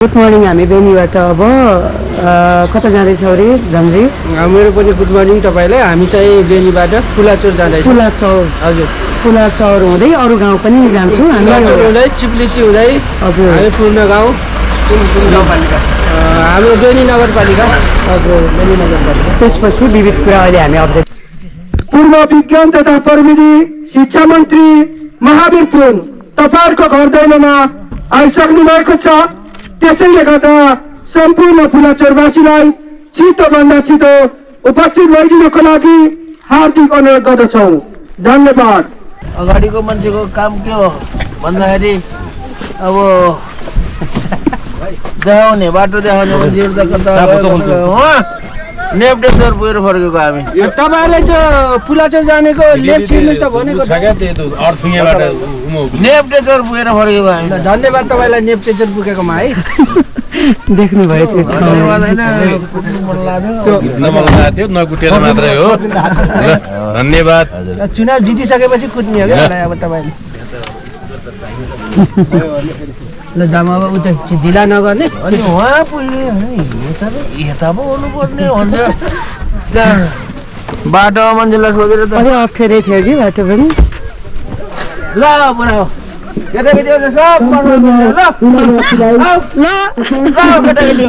Good morning. हामी बेनीबाट अब कता जाँदैछौँ रे झन्जी? मेरो पनि गुड मर्निङ तपाईँलाई। हामी चाहिँ बेनीबाट फुलाचोर जाँदैछौँ। फुलाचौर? हजुर, फुलाचौर हुँदै अरू गाउँ पनि जान्छौँ हामी। फुलाचोर हुँदै चिप्लिटी हुँदै हजुर हामी पूर्ण गाउँ गाउँपालिका हाम्रो बेनी नगरपालिका। हजुर, बेनी नगरपालिका। त्यसपछि विविध कुरा अहिले हामी अपडेट। पूर्व विज्ञान तथा प्रविधि शिक्षा मन्त्री महावीर पुन तपाईँहरूको घर दैलोमा आइसक्नु भएको छ। त्यसैले गर्दा सम्पूर्ण फुलाचोरवासीलाई छिटोभन्दा छिटो उपस्थित भइदिनको लागि हार्दिक अनुरोध गर्दछौँ। धन्यवाद। अगाडिको मान्छेको काम के हो भन्दाखेरि अब देखाउने बाटो देखाउने मान्छेहरू त कता नेप्टेचर पुगेर फर्केको हामी। तपाईँलाई त्यो फुलाचोर जानेको लेफ्ट छिर्नुहोस् त भनेको। नेप्टेचर पुगेर फर्केको हामी। धन्यवाद तपाईँलाई नेप्टेचर पुगेकोमा है। देख्नु भयो त्यो धन्यवाद होइन थियो नकुटेर मात्रै हो। धन्यवाद। चुनाव जितिसकेपछि कुद्ने हो क्या अब तपाईँले। ल जामा अब उता ढिला नगर्ने। अनि उहाँ पुगे यता पो हुनुपर्ने भनेर त्यहाँ बाटोमा मान्छेलाई सोधेर त अलि अप्ठ्यारै थियो कि बाटो पनि। ल बुढा हो केटाकेटीहरू सब ल केटाकेटी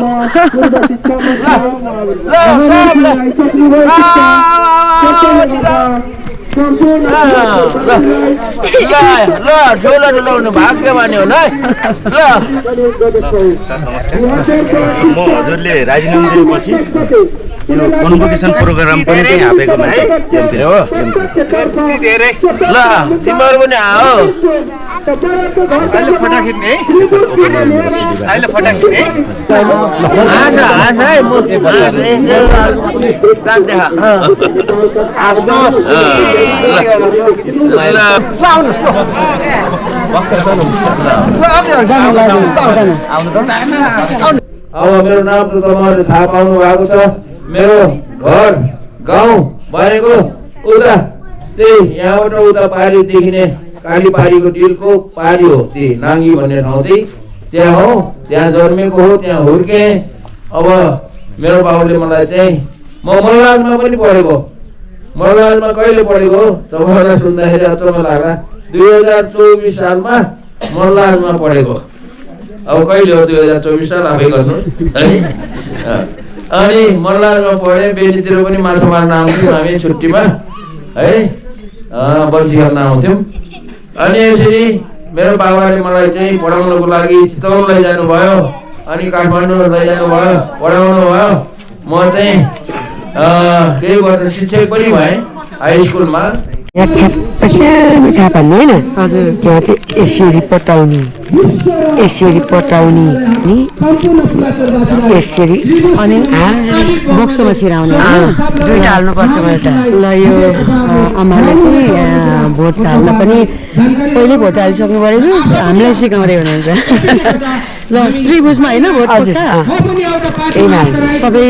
ल ठुलो ठुलो हुनु भाग्यमानी हो है। ल म हजुरले राजीनामा दिएपछि यो कन्भोकेसन प्रोग्राम पनि त्यही हापेको मान्छे हो। ल तिमीहरू पनि आऊ। अहिले फोटा खिच्ने अहिले फोटा खिच्ने हाँस है दाँत देखा अब मेरो नाम त तपाईँहरूले थाहा पाउनु भएको छ। मेरो घर गाउँ भनेको उता त्यही यहाँबाट उता पारी देखिने काली पारीको डिलको पारी हो। त्यही नाङ्गी भन्ने ठाउँ चाहिँ त्यहाँ हो। त्यहाँ जन्मेको हो, त्यहाँ हुर्केँ। अब मेरो बाबुले मलाई चाहिँ म मल्लाजमा पनि पढेको। मल्लाजमा कहिले पढेको तपाईँहरूलाई सुन्दाखेरि अचम्म लाग्ला। 2024 सालमा मल्लाजमा पढेको। अब कहिले हो 2024 साल आफै गर्नु है। अनि मल्लाजमा पढेँ। बेनीतिर पनि माछा मार्न आउँथ्यौँ हामी छुट्टीमा है, बल्छी खेल्न आउँथ्यौँ। अनि यसरी मेरो बाबाले मलाई चाहिँ पढाउनको लागि चितवन लैजानु भयो। अनि काठमाडौँ लैजानु भयो, पढाउनु भयो। म चाहिँ केही वर्ष शिक्षक पनि भएँ हाई स्कुलमा। सानो छापा होइन? हजुर, त्यहाँ चाहिँ यसरी पटाउने नि यसरी अनि बक्सोमा छिराउने दुईटा हाल्नुपर्छ मैले त। ल यो आमाले चाहिँ भोट हाल्न पनि पहिले भोट हालिसक्नु परेछ। हामीलाई सिकाउँदै हुनुहुन्छ। ल त्रिभुजमा होइन भोट सबै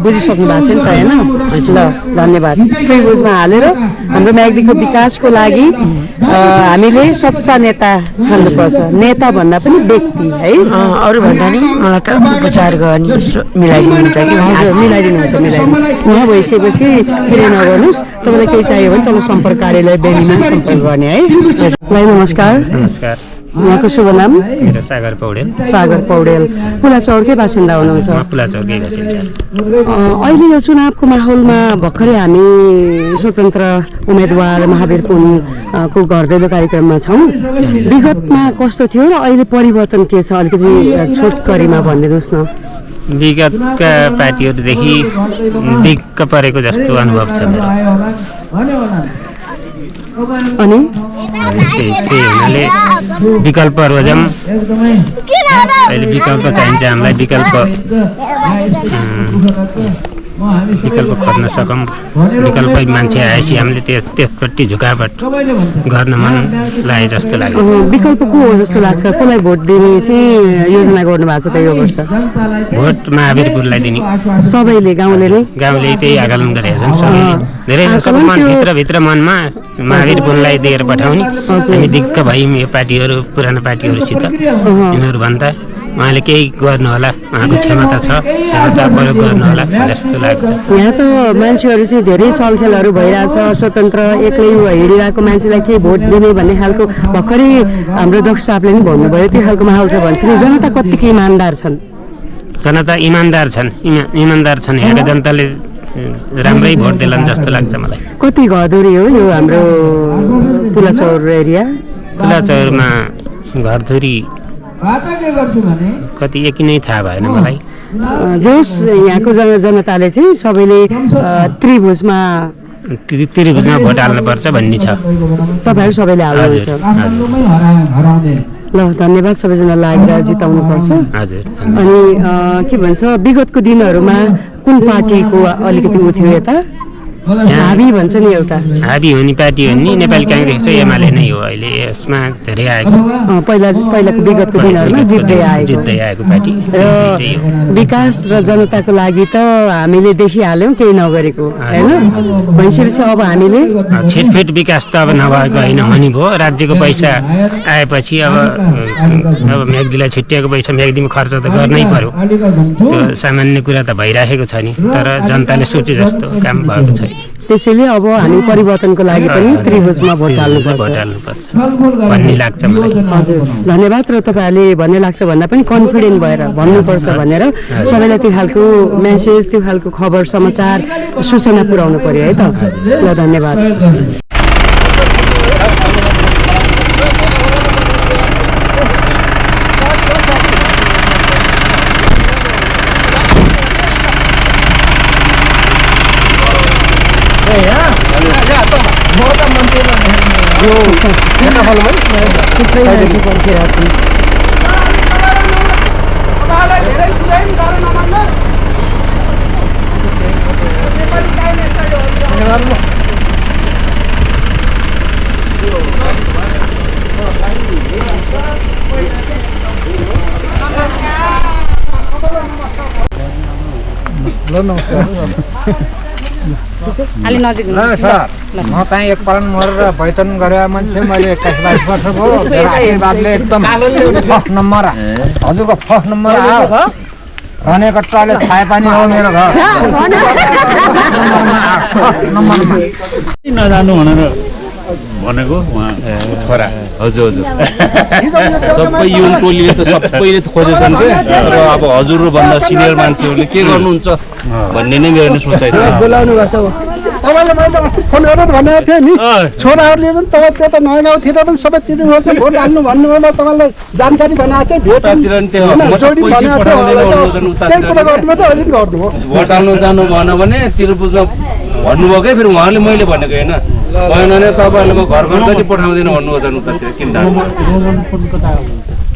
बुझिसक्नु भएको छ नि त होइन? ल धन्यवाद। त्रिभुजमा हालेर हाम्रो म्याग्दीको विकासको लागि हामीले सच्चा नेता छान्नुपर्छ। नेता भन्दा पनि व्यक्ति है। अरू भन्दा नि मलाई त उपचार गर्ने मिलाइदिनुहुन्छ कि? मिलाइदिनुहुन्छ। उहाँ भइसकेपछि फेरि नगर्नुहोस्। तपाईँलाई केही चाहियो भने तपाईँ सम्पर्क कार्यालय बेनीमा सम्पर्क गर्ने है। नमस्कार। नमस्कार। यहाँको शुभ नाम? मेरो सागर पौडेल। सागर पौडेल। पुलाचौरकै बासिन्दा हुनुहुन्छ? पुलाचौरकै बासिन्दा। अहिले यो चुनावको माहौलमा भर्खरै हामी स्वतन्त्र उम्मेदवार महावीर पुनको घर दैलो कार्यक्रममा छौँ। विगतमा कस्तो थियो र अहिले परिवर्तन के छ? अलिकति छोटकरीमा भनिदिनुहोस् न। विगतका पार्टीहरूदेखि दिक्क परेको जस्तो अनुभव छ मेरो। अनि त्यही हुनाले विकल्प रोजौँ। अहिले विकल्प चाहिन्छ हामीलाई। विकल्प खोज्न सकौँ। विकल्प मान्छे आएपछि हामीले त्यसपट्टि झुकावट गर्न मन लागे जस्तो लाग्यो। विकल्प को हो जस्तो लाग्छ? कसलाई भोट दिने चाहिँ योजना गर्नु भएको छ त यो वर्ष? भोट महावीर पुनलाई दिने सबैले, गाउँले नै? गाउँले त्यही आकलन गरेका छन् सबैले। धेरै मनभित्र मनमा महावीर पुनलाई दिएर पठाउने। हामी दिक्क भयौँ यो पार्टीहरू, पुरानो पार्टीहरूसित। यिनीहरू भन्दा उहाँले केही गर्नुहोला, उहाँको क्षमता छ, क्षमता प्रयोग गर्नुहोला जस्तो लाग्छ। यहाँ त मान्छेहरू चाहिँ धेरै छलछलहरू भइरहेछ, स्वतन्त्र एक्लै हिँडिरहेको मान्छेलाई के भोट दिने भन्ने खालको भर्खरै हाम्रो दक्ष साहबले पनि भन्नुभयो, त्यो खालको माहौल छ भन्छ नि। जनता कतिको इमान्दार छन्? जनता इमान्दार छन्, इमान्दार छन्। यहाँका जनताले राम्रै भोट देलान् जस्तो लाग्छ मलाई। कति घरधुरी हो यो हाम्रो पुलाचौर एरिया? पुलाचौरमा घरधुरी कति यति नै थाहा भएन मलाई। जोस् यहाँको जनताले चाहिँ सबैले त्रिभुजमा भोट हाल्नुपर्छ भन्ने छ। तपाईँहरू सबैले हाल्नुहुन्छ? ल धन्यवाद, सबैजना लागेर जिताउनुपर्छ। हजुर। अनि के भन्छ, विगतको दिनहरूमा कुन पार्टीको अलिकति उ थियो यता हाबी भन्छ नि, एउटा हाबी हुने पार्टी हो नि नेपाली काङ्ग्रेस र एमाले नै हो अहिले यसमा धेरै आएको। पहिलाको विगतको दिनहरूमा जित्दै आएको पार्टी र विकास र जनताको लागि त हामीले देखिहाल्यौँ केही नगरेको होइन। भइसकेपछि अब हामीले छिटफिट विकास त अब नभएको होइन, हुने भयो। राज्यको पैसा आएपछि अब म्याग्दीलाई छुट्याएको पैसा म्याग्दीमा खर्च त गर्नै पर्यो, त्यो सामान्य कुरा त भइराखेको छ नि। तर जनताले सोचे जस्तो काम भएको छ। त्यसैले अब हामी परिवर्तनको लागि पनि त्रिभुजमा भोट हाल्नुपर्छ भन्ने लाग्छ मलाई। हजुर धन्यवाद। र तपाईँहरूले भन्ने लाग्छ भन्दा पनि कन्फिडेन्ट भएर भन्नुपर्छ भनेर सबैलाई त्यो खालको मेसेज, त्यो खालको खबर समाचार सूचना पुर्याउनु पर्यो है त। ल धन्यवाद। अलि नजिक ल सर, म चाहिँ एकपल्ट मरेर बैतन गरेर मान्छे, मैले 21-22 वर्ष भयो। आशीर्वादले एकदम फर्स्ट नम्बर, हजुरको फर्स्ट नम्बर आयो। भनेको टोयलेट खाए पनि हो मेरो घर नजानु भनेर भनेको उहाँ छोरा। हजुर हजुर सबै यो टोलीले त सबैले खोजेछन् के, तर अब हजुरभन्दा सिनियर मान्छेहरूले के गर्नुहुन्छ भन्ने नै मेरो सोचाइ छ। बोलाउनु भएको तपाईँले मैले अस्ति फोन गरेर भनेको थिएँ नि, छोराहरूले पनि तपाईँ त्यता नयाँ गाउँतिर पनि सबै तिर्नुहुन्छ भोट हाल्नु भन्नुभयो। म तपाईँलाई जानकारी बनाएको थिएँ, भेट भोट हाल्नु जानु भएन भने तिरुपुजमा भन्नुभयो क्या। फेरि उहाँले मैले भनेको होइन, भएन भने तपाईँहरूले म घर पनि पठाउँदैन भन्नुभयो जानु उतातिर। किन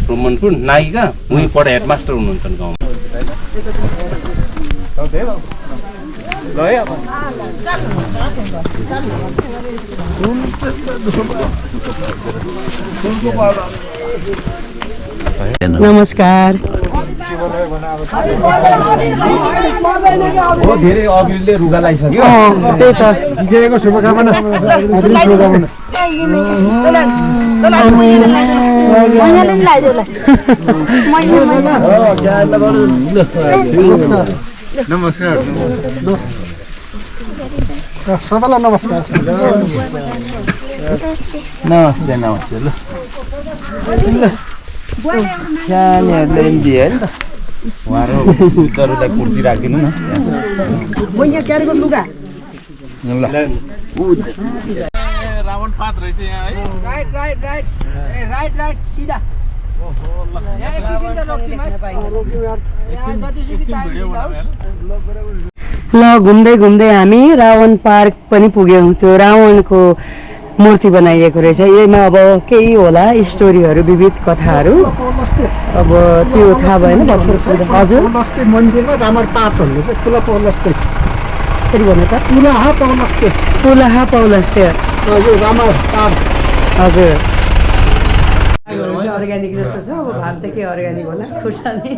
रोमनपुर नाइका उहीँ पढ हेडमास्टर हुनुहुन्छ गाउँमा। नमस्कार। धेरै अघिल्ले रुगा लगाइसक्यो। त्यही त विजयको शुभकामना। नमस्कार सबैलाई नमस्कार। नमस्ते नमस्ते। ल सानीहरूले पनि दिए नि त, उहाँहरूलाई कुर्सी राखिदिनु न। रावण पात रहेछ यहाँ है। Right right right right right सिधा ल घुम्दै घुम्दै हामी रावण पार्क पनि पुग्यौँ। त्यो रावणको मूर्ति बनाइएको रहेछ। यसमा अब केही होला स्टोरीहरू, विविध कथाहरू, अब त्यो थाहा भएन। हजुर मन्दिरमा रामर पाठ भन्दैछ, तुला पौलस्ते फेरि भन्नु त। तुलाहा पौलस्ते, तुलाहा पौलस्ते, हजुर रामर पाठ। हजुर अर्ग्यानिक जस्तो छ। अब भारतकै अर्ग्यानिक होला खुर्सानी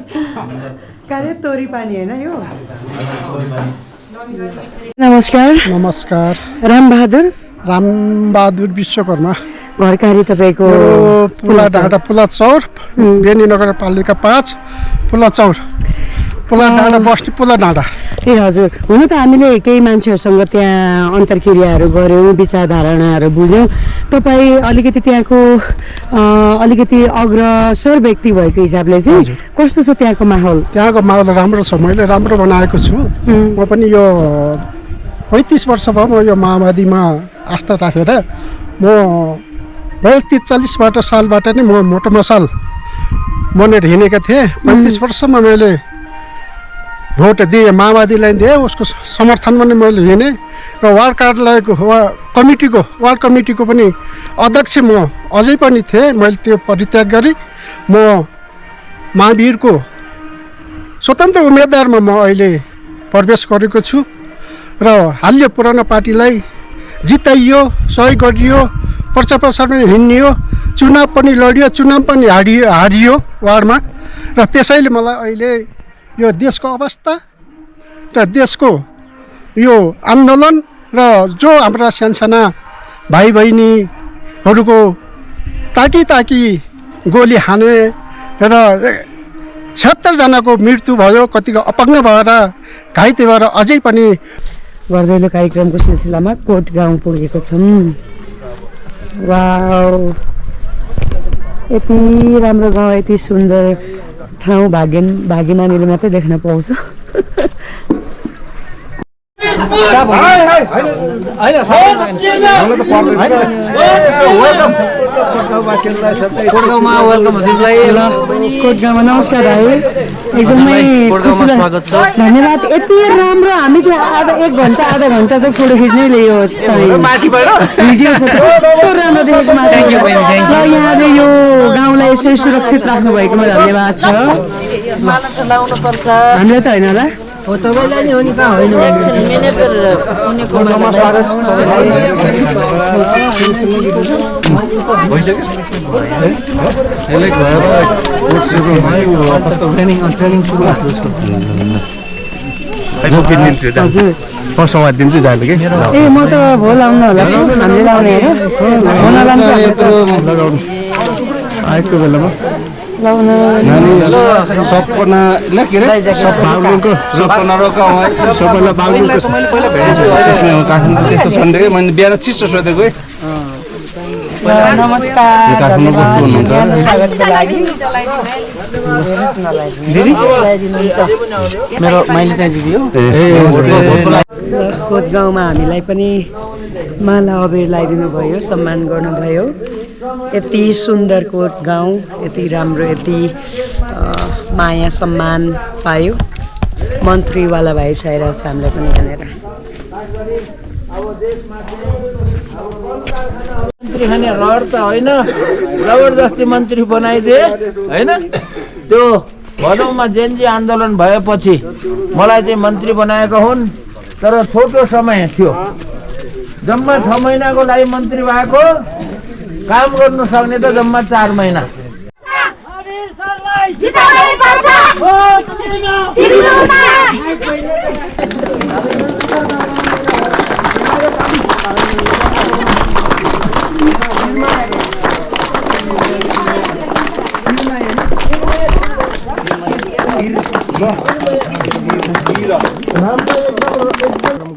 कार्य तोरी पानी होइन यो। नमस्कार। नमस्कार। रामबहादुर रामबहादुर विश्वकर्मा। घरकारी तपाईँको पुला डाँडा पुला चौर बेनी नगरपालिका 5 पुला चौर पुला डाँडा बस्ती पुला डाँडा। ए हजुर, हुन त हामीले केही मान्छेहरूसँग त्यहाँ अन्तर्क्रियाहरू गऱ्यौँ, विचार धारणाहरू बुझ्यौँ। तपाईँ अलिकति त्यहाँको अलिकति अग्रसर व्यक्ति भएको हिसाबले चाहिँ कस्तो छ त्यहाँको माहौल? त्यहाँको माहौल राम्रो छ, मैले राम्रो बनाएको छु। म पनि यो 35 वर्ष भयो म यो माओवादीमा आस्था राखेर म 43 सालबाट नै म मोटो मसाल बनेर हिँडेको थिएँ। 35 वर्षमा मैले भोट दिएँ, माओवादीलाई दिएँ, उसको समर्थनमा नै मैले हिँडेँ र वार्ड कार्यालयको वार्ड कमिटीको पनि अध्यक्ष म अझै पनि थिएँ। मैले त्यो परित्याग गरी म महावीरको स्वतन्त्र उम्मेदवारमा म अहिले प्रवेश गरेको छु र हालियो पुरानो पार्टीलाई जिताइयो, सहयोग गरियो, प्रचार प्रसारमा हिँडियो, चुनाव पनि लडियो, चुनाव पनि हारियो वार्डमा। र त्यसैले मलाई अहिले यो देशको अवस्था र देशको यो आन्दोलन र जो हाम्रा सानसाना भाइ बहिनीहरूको ताकी गोली हाने र 76 जनाको मृत्यु भयो, कतिको अपङ्ग भएर घाइते भएर अझै पनि गर्दैलो कार्यक्रमको सिलसिलामा कोट गाउँ पुगेको छौँ। वाउ, यति राम्रो गाउँ, यति सुन्दर ठाउँ भाग्य नानीले मात्रै देख्न पाउँछ। कोटगाउँमा नमस्कार भाइ, एकदमै स्वागत छ, धन्यवाद। यति राम्रो, हामी त्यहाँ एक घन्टा आधा घन्टा त फोटो खिच्नै लियो, भिडियो फोटो राम्रो देखेको मात्र। यहाँले यो गाउँलाई यसै सुरक्षित राख्नु भएकोमा धन्यवाद छ। हामीलाई त होइन होला, तपाईँलाई नि हो नि, कहाँ होइन। संवाद दिन्छु जानु कि ए म त भो लाउनु होला, हामीले लाउने आएको बेलामा सपना के अरे सपना त्यस्तो छन् कि मैले बिहान चिसो सोधेको है। नमस्कार, मेरो माइली चाहिँ दिदी हो। कोट गाउँमा हामीलाई पनि माला अबिर लगाइदिनु भयो, सम्मान गर्नुभयो। यति सुन्दर कोट गाउँ, यति राम्रो, यति माया सम्मान पायो। मन्त्रीवाला भाइ आइरहेको छ हामीलाई पनि यहाँनिर। मन्त्री खाने रहर त होइन, जबरजस्ती मन्त्री बनाइदिए होइन। त्यो भदौमा जेनजी आन्दोलन भएपछि मलाई चाहिँ मन्त्री बनाएका हुन्, तर छोटो समय थियो, जम्मा 6 महिनाको लागि मन्त्री भएको, काम गर्नु सक्ने त जम्मा 4 महिना।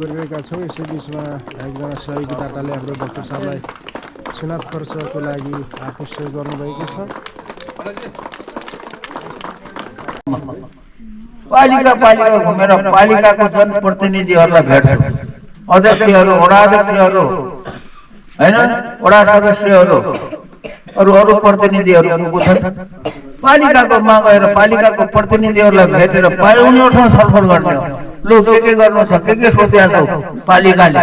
गरिरहेका छौँ। यसै बिचमा एकजना सहयोगी दाताले हाम्रो डाक्टर साहबलाई चुनाव खर्चको लागि आफू सहयोग गर्नुभएको छ। पालिका घुमेर पालिकाको जनप्रतिनिधिहरूलाई भेट्छु, अध्यक्षहरू, वडा अध्यक्षहरू होइन, वडा सदस्यहरू, अरू प्रतिनिधिहरू छन्। पालिकाको माग गएर पालिकाको प्रतिनिधिहरूलाई भेटेर पाउने ठाउँ छलफल गर्ने हो। लु के गर्नु छ, के सोचेका छौ पालिकाले।